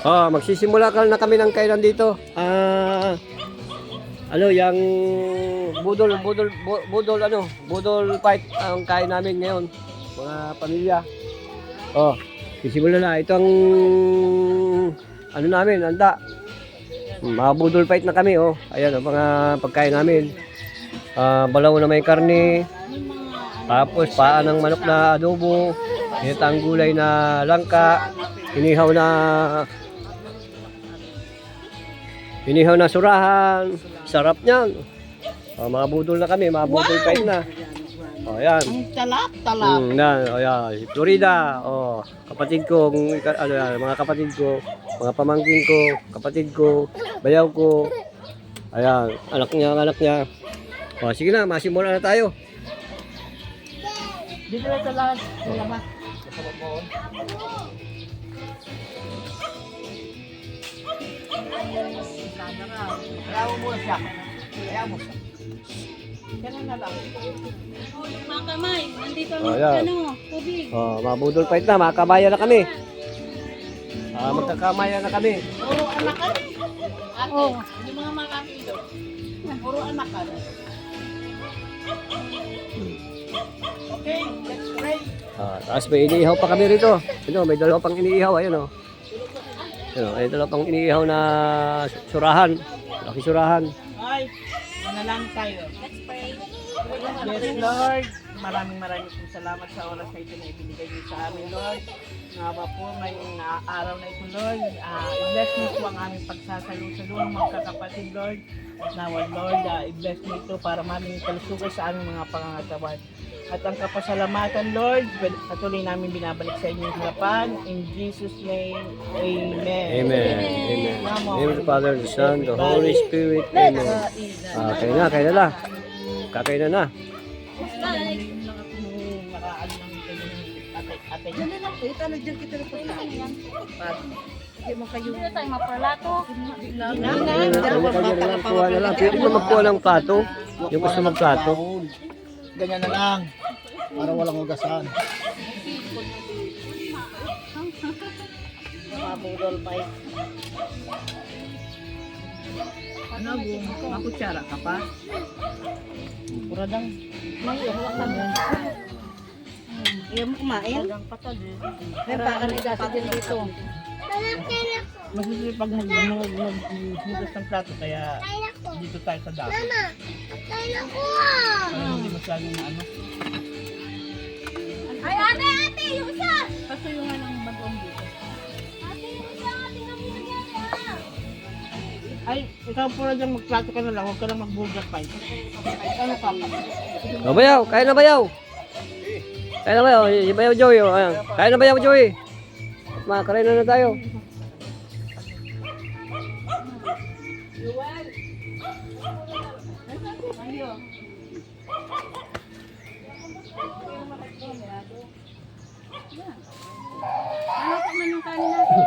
Oh, magsisimula na kami ng kainan dito. Yung budol fight ang kain namin ngayon, mga pamilya. Oh, sisimula na. Ito ang namin, handa. Mga budol fight na kami, oh. Ayan, mga pagkain namin. Balaw na may karne. Tapos paa ng manok na adobo. Initang gulay na langka. Inihaw na surahan. Sarap niyan. Mga budol na kami, mga budol fight na. Oh, ayan. Ang talap-talap. Ayan, Florida. Oh, kapatid ko, mga kapatid ko, mga pamangkin ko, kapatid ko, bayaw ko. Ayan, anak niya. Oh, sige na, masimula na tayo. Dito na sa lahat. Salamat. Kaya mo siya. Ganun na lang. Mga kamay, nandito ang Ayan. tubig. Oh, mga budol fight na, makakabayan na kami. Magkakamayan na kami. Puro anak ka. Ate, yung mga makakilo. Puro anak ka. Okay, let's pray. Tapos may iniihaw pa kami rito. May dalawa pang iniihaw, ayun oh. May dalawa pang iniihaw na surahan. Laki surahan. Ay, manalangin tayo. Let's pray. Yes, Lord. Maraming pong salamat sa oras na ito na ibinigay niyo sa amin, Lord. Nga ba po, ngayong araw na ito, Lord. I-bless niyo po ang aming pagsasalo-salo ng mga kakapatid, Lord. At nawa, Lord, i-bless niyo ito para maming kalusugan sa aming mga pangangatawan. At ang kapasalamatan, Lord, patuloy namin binabalik sa inyong harapan. In Jesus' name, Amen. Amen. Amen. Name of the Father, the Son, the Holy Spirit. Amen. Kain na. Kakain na. Bye. Ate, Diyan na lang po. Ito, nandiyan kita na po tayo. Hindi mo kayo. Hindi tayo mapralato. Kuha na lang. Pwede mo magkuha ng plato. Yung gusto magplato. Ganyan na lang. Para walang ugasan. mabudol pa eh. Ano, makutsara ka pa? Pura dang. May hawak na mo. Ayaw mo kumain? May baka na dati din dito. Masisipag maghugas ng plato kaya dito tayo sa dako. Kaya hindi masyadong na ano. Ay, ate! Yung isa! Kaso yung anong bagong dito. Ate, yung isa! Tingnan mo yan! Ay, ikaw pura dyan magplato ka na lang. Huwag ka lang magbugas pa. Ano pa? Bayaw, kain na bayaw. Kain na bayaw, bayaw Joey. Ayan. Kain na bayaw Joey. Makakain na tayo. Ano pa man yung kanin natin?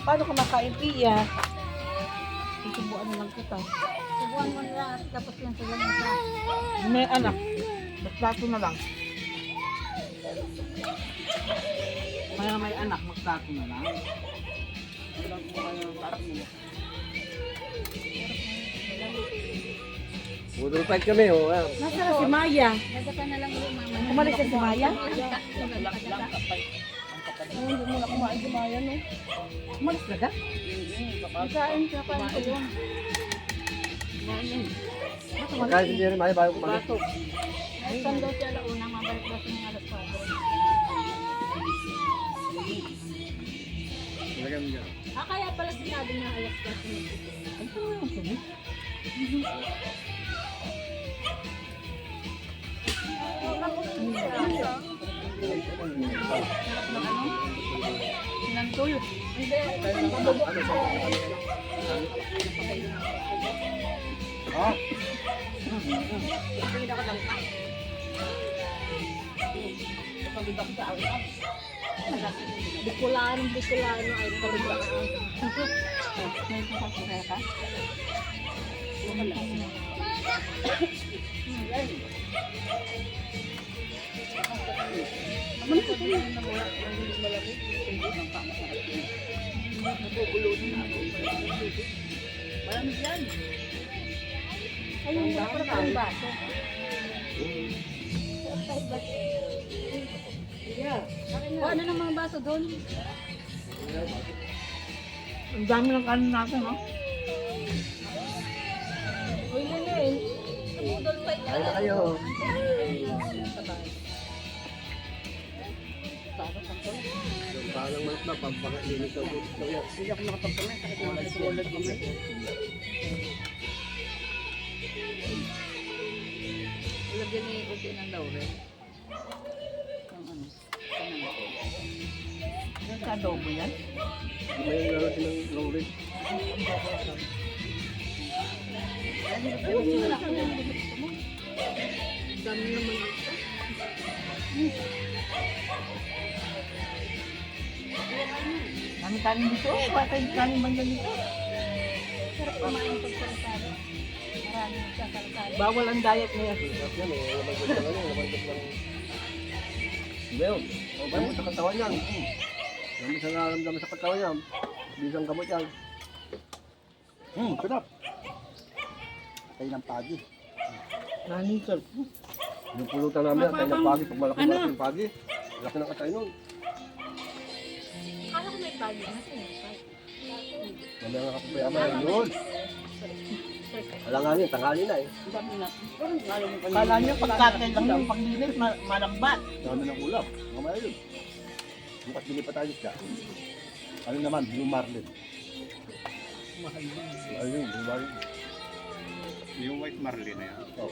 Paano ka makain, Pia? Susubuan na lang kita. Subuan mo na tapos yan sila ng isa. May anak. Magplato na lang. May anak, magplato na lang. Budol fight kami. Oh. Ayan. Nasaan si Maya? Nagata na lang yung mama. Umalis na si Maya? Hindi mo na kumain si Maya, no? Umalis na ka? Kain siya pa rin yun. Kahit hindi rin bayaw kumain. Ay, saan daw siya alauna, mabalik daw siya ng alas 4. Kaya pala sinabi niya alas 4. Sinantol. Hindi. Hindi ako lang pa. Pagod ako sa awit. Bicolano ay pagod ako. May pasasaya ka? Wala. Naman ko ito yung nawala ng malamig. Hindi ng pamasarap yun. Nabubulod na ako. Malamig yan. Ayun, wala pa ang baso. Ano ng mga baso doon? Ang dami ng kanin natin, no? Uy, Lilin. Tumudol pa ito. Kaya kayo. Yung balang manok na, pampakainit ang gusto yan. Hindi ako nakapagpamay. Sakit na ako tulad kamay. Lagyan ni Uti ng laurel. Ang ano? Nagka-adobo yan. Hindi may natin ng longrin. Dami naman ito. Dami kanin dito. Patay kanin banda dito. Sarap kumain pag sarasado. Maraming sasalsado. Bawal ang diet ngayon. Sarap yan eh. Labagod ng ano, labagod ng... Hindi yun. O, gamot sa katawan yan. Gamot sa nararamdaman sa katawan yan. Bisang gamot yan. Sarap. Kayo ng pagi. Kanin, sir. Yung pulutan namin, tayo ng pagi. Pag malaki malaki yung pagi, laki ng katay nun. Akala ko may pagi na sinipag. Mamaya nga kapayama yun. Alanganin, tanghali na eh. Dami na. Kala niyo pagkatay lang yung paglinis, malambat. Dami ng ulam. Mamaya yun. Bukas bili pa tayo siya. Ano naman, Blue Marlin. Ayun, Blue Marlin. Yung white marlin na yan. Oh.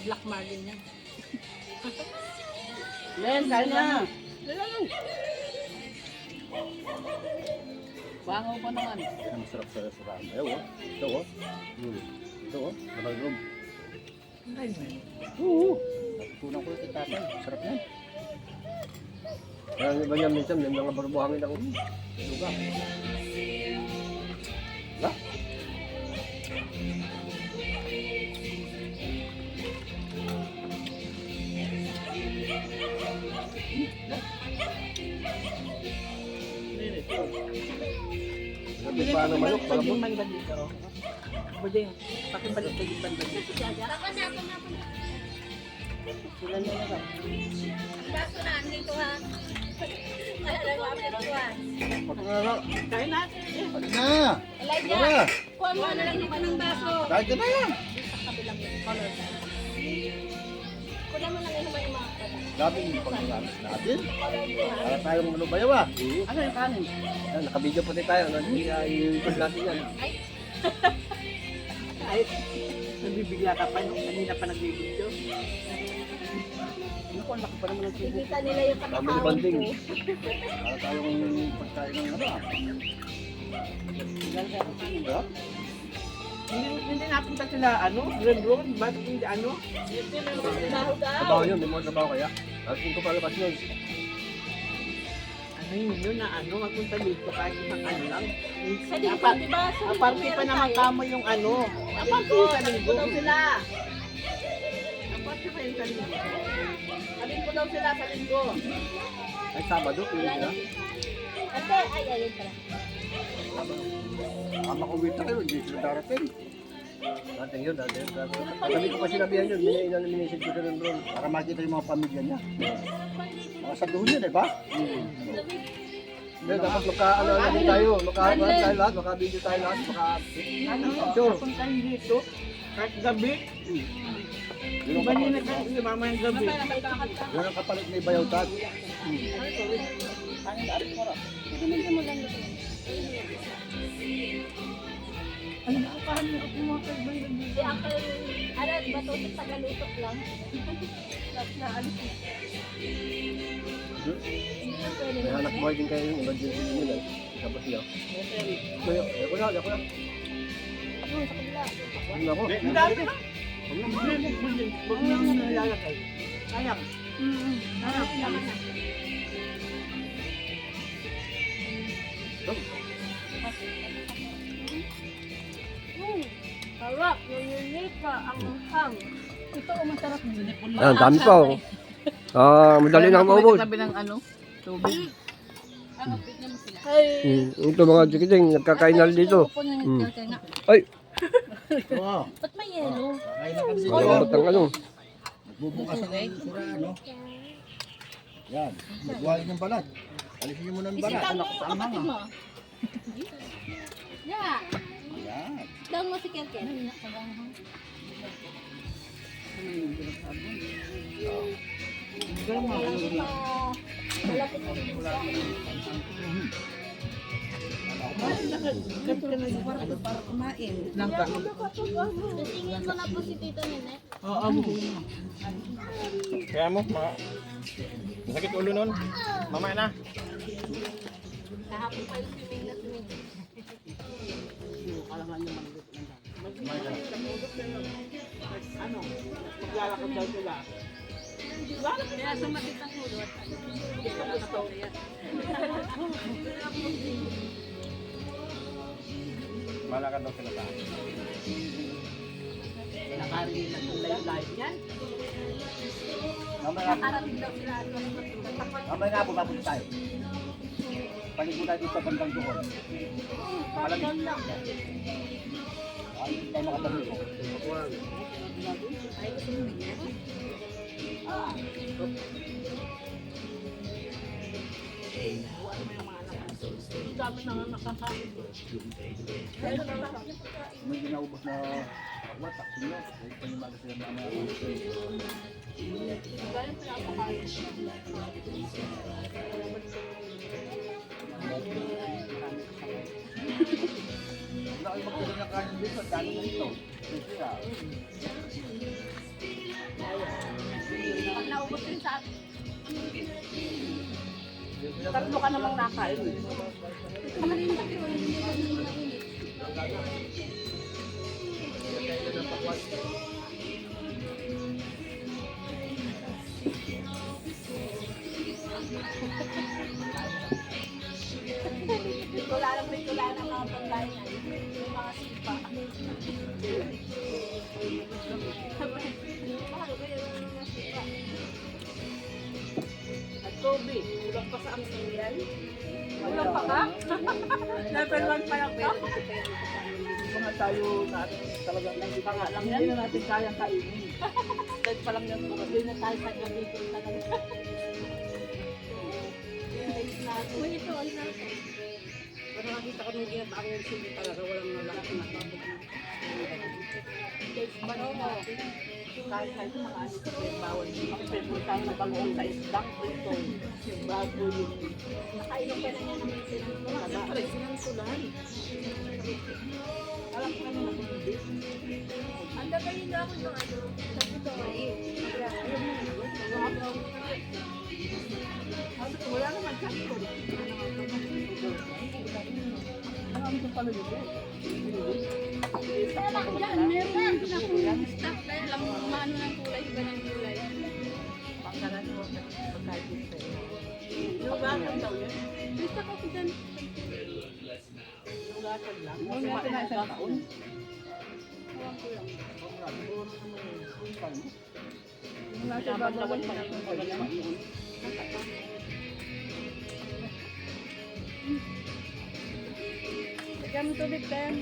Black marlin yan. Len, kain na. Bangaw pa naman. Ang sarap sa restaurant. Ayaw, oh. Ito, oh. Ito, oh. Nakaloob. Kain mo yun. Oo. Natutunan ko yung tatay. Sarap yan. Kaya yung iba niya minsan, may mga barbuhangin ng luga. Wala. Sabi pa ng manok, Pwede malabot. yung banda dito. Pwede yung pakibalik kayo yung banda dito. Sila na lang. Baso na, andito ha. Alala mo, andito ha. Patungala. Kain natin. Ano na? Elijah, Tara. kuha mo na lang naman ng baso. Kahit ka na yan. Kabilang yung color. Kuha mo lang yung mga pala. Dami yung pagkakas natin. Para tayong ano bayaw ah. Ano yung kanin? Yan, naka-video pati tayo. I-YouTube natin yan. Ay, nabibigla ka pa nung kanina pa nagbibidyo. Ano ko, laki pa naman ang tubo. Nakikita nila yung Family katakawin bonding. ko. Para tayong pagkain ng ano ah. Diba? Hindi napunta sila, ano, Red Road, ba't hindi ano? Baho daw. Trabaho yun, may mga trabaho kaya. Tapos ko palabas yun. Ano yun na ano, magpunta dito kahit isang ano lang. Sa linggo, di ba? Sa linggo Aparte pa meron naman tayo. kamo yung ano. Aparte Linggo, sa linggo. daw sila. Aparte pa yung sa linggo. Sa linggo daw sila, sa linggo. Ay, Sabado, pili nila. Ate, ay, ayun pala. Ama ko wait na kayo, hindi sila darating. Dating yun, dating. Sabi ko pa sinabihan yun, minisid ko siya ng drone. Para makita yung mga pamilya niya. Mga sa doon yun, diba? Hindi, dapat maka-ano din tayo, maka-ano tayo lahat, maka-video tayo lahat, Ano, Sure. punta dito. Kahit gabi. Yun ang Iba nila kapalit. kasi si mama yung gabi. Yun ang kapalit na ibayaw tat. Ano ba paano ako mga kaibigan dito? Si Uncle, ano, bato sa Tagalutok lang. Tapos na, alis na. Hindi na pwede May na. anak buhay din kayo yung emergency nila. Tapos yun. Kuya, ako na. Ano, sa kabila. Ano ako? Ang dami na. Huwag mo nang nilalagay. Sayang. Sayang. Sarap, nililit pa ang hang. Ito ang masarap. Ayan, dami pa oh. Madali na maubos. Sabi ng ano, tubig. Ay, Ito mga chikiting, nagkakainal dito. Ay, Oo. ba't may yelo? malambot ang ano. Bubukas ang sura, ano? Yan. Magwali ng balat. Alisin niyo muna ng balat. Isitang mo yung kapatid mo. Yeah. Yan. Daw mo si Kelkel. Malapit na rin sa Langka. Tingin ko na po si Tito Nene. Oo. Kaya mo, masakit ulo nun. Mamaya na. Kahapon pa yung swimming na swimming. Ano, maglalakad daw sila. Kaya sumakit ang ulo at Malakad daw sila sa akin. Nakarinig na ng live yan. Mamaya nakarating daw sila at mamaya nga po mapunta tayo. Paligo tayo dito sa bandang doon. parang lang. Ay, tayo makatabi ko. Dapat na nga nakakain. May ginaubos na watak sila. Ay, panimaga sila na mga Galing pinapakain. wala kayo magpili ng kanin dito. Dalo na ito. Sila. Pag naubos din sa atin. Tatlo ka namang nakain. Kamarin ba yun? Hindi ka din mainit. Wala lang mga pagkain yan. May mga sipa. Mahal ba yun ang mga sipa? At tubig. Kulang pa sa ang yan. Ulang pa ka? Level 1 pa lang ba? Mga tayo natin talagang hindi pa nga lang yan. Hindi na natin kayang kainin. Dahil pa lang yan. Hindi na tayo sa gabi ko talaga. Uy, ito, ay nasa. Pero nakita ko nung ginataang yung sili talaga walang nalakas na kapag kahit mga ano sa bawal ang pwede tayo na bagoong sa isdak ito yung bago yung Nakainom ka na niya ng maintenance ko. siyempre sinansulan alam ko naman ako hindi Ang dagayin na ako ng ano. Sabi ko, wala naman sakto ang ito pala dito kaya lang dyan, meron din akong stock dahil lang maano ng kulay, iba ng kulay. pagkaran mo pagkain dito lugasan daw yan Gusto ko ko dyan. lugasan lang kasi natin na isang taon nasa babawal pa yung pagkain Lagyan mo tubig, Ben.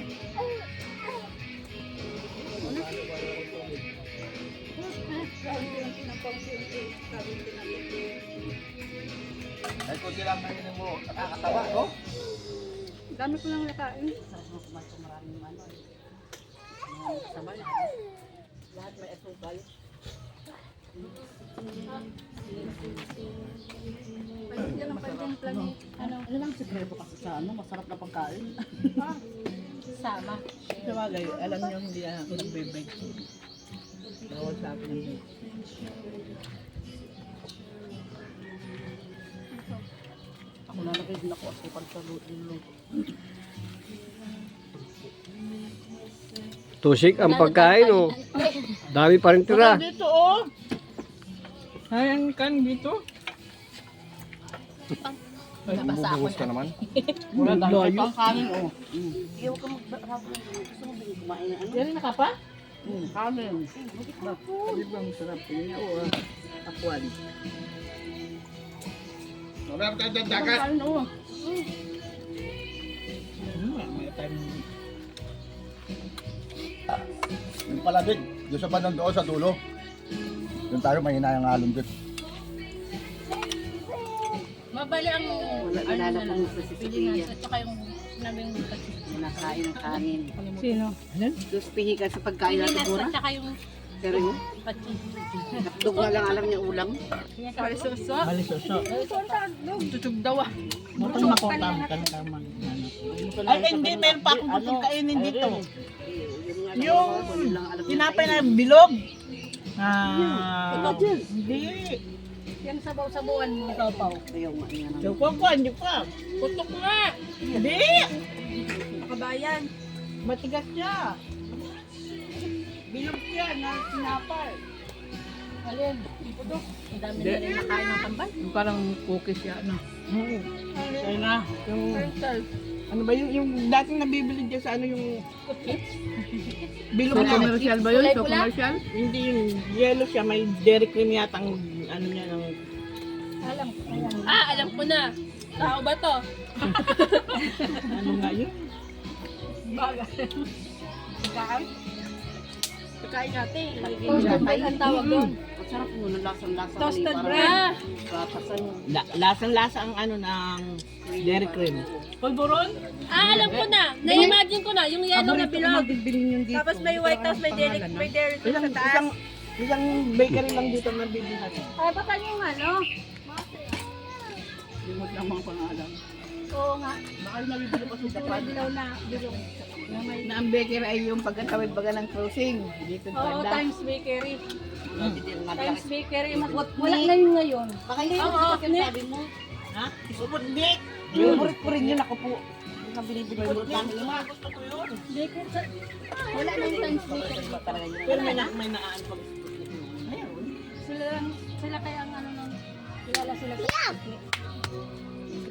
Dahil kung sila ang nanginin mo, nakakatawa, no? Dami ko lang nakain. lahat may asukal Pwede yan ang pagtimpla ni, ano, lang sikreto kasi sa ano masarap na pagkain sama. sa bagay alam niyo hindi na ako nagbe-bake bawal sa akin ang bake ako Lalagay din ako asukal sa luto. Tusik ang pagkain, oh. Dami pa rin tira. Dito, oh. Ayan kan dito. Bumubuhos ka naman. Wala tayo. Ang kanin, oh. Iyaw ka maghapon. Gusto mo din kumain na ano? Yan na ka pa? Kanin. Di ba ang sarap niya? Oo, akwan. Meron tayo dagat. Kanin, oh. May time. Yung palabig, doon sa bandang doon sa dulo. Doon tayo mahina yung alon doon. Mabali ang Wala nalala pang sa pilihan Sisilia. at saka yung sinabing Kinakain ng kanin. Sino? Tapos pihi ka sa pagkain natin pilihan mura. at saka yung Pero yung pati. dog na lang alam niya ulam. Malisuso. Malisoso. Tutug daw ah. Mukhang makotam ka na kamang. Ay, hindi. Meron pa akong gustong kainin dito. Yung tinapay na bilog. Hindi. Yan sabaw-sabawan mo. Paw. Ayaw nga niya. So, kuwan, hindi pa. Putok nga. Hindi. Kabayan. Matigas siya. Bilog siya na tinapay. Alin? Putok. Ang dami na rin nakain ng tambay. Yung parang cookies yan. Kaya na. Yung, ano ba yung dating nabibili dyan sa ano yung bilog na. Commercial ba yun? So commercial? Hindi yung yellow siya. May Dairy Cream yata ang ano niya ng Alam ko. Alam ko na. Tao ba to? ano nga yun. Pagkain natin. Toasted bread Ang tawag doon. Ang sarap mo ng lasang-lasa. Toasted Parang bread. Batasan mo. Lasang-lasa ang ano ng Dairy Cream. Pulburon? Alam ko na. Na-imagine ko na. Yung yellow na bilog. Tapos may white house, may dairy cream sa taas. Isang bakery lang dito na bibihan. Ay, baka yung ano? Limot lang mga pangalan. Oo nga. Baka nabibili pa sa Yung Japan. dilaw na bilog. Na ang bakery ay yung pagkatawid baga ng cruising. Dito Oo, banda. Times Bakery. Malaki. Times Bakery. Wala na yun ngayon. Baka hindi Oo, mo ne. sabi mo. Ha? Sputnik! Favorite ko rin yun ako po. Hindi ka binibili mo lang. Gusto ko yun. Bakery sa... Wala na yung Times Bakery. Talaga yun. Pero may naan pag Sila kaya ang ano nun. Kilala sila. kaya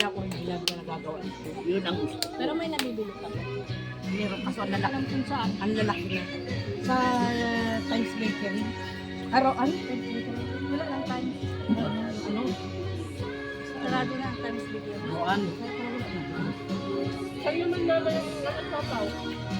ko hindi yan na nagagawa. Yun ang gusto. Pero may nabibili pa. Meron kaso ang lalaki. Alam kung saan. Ang lalaki niya. Sa Times Bakery. Ano? Wala lang Times. Ano? Sarado na ang Times Bakery. Buwan. Kaya parang wala na. Saan naman naman yung nagpapaw?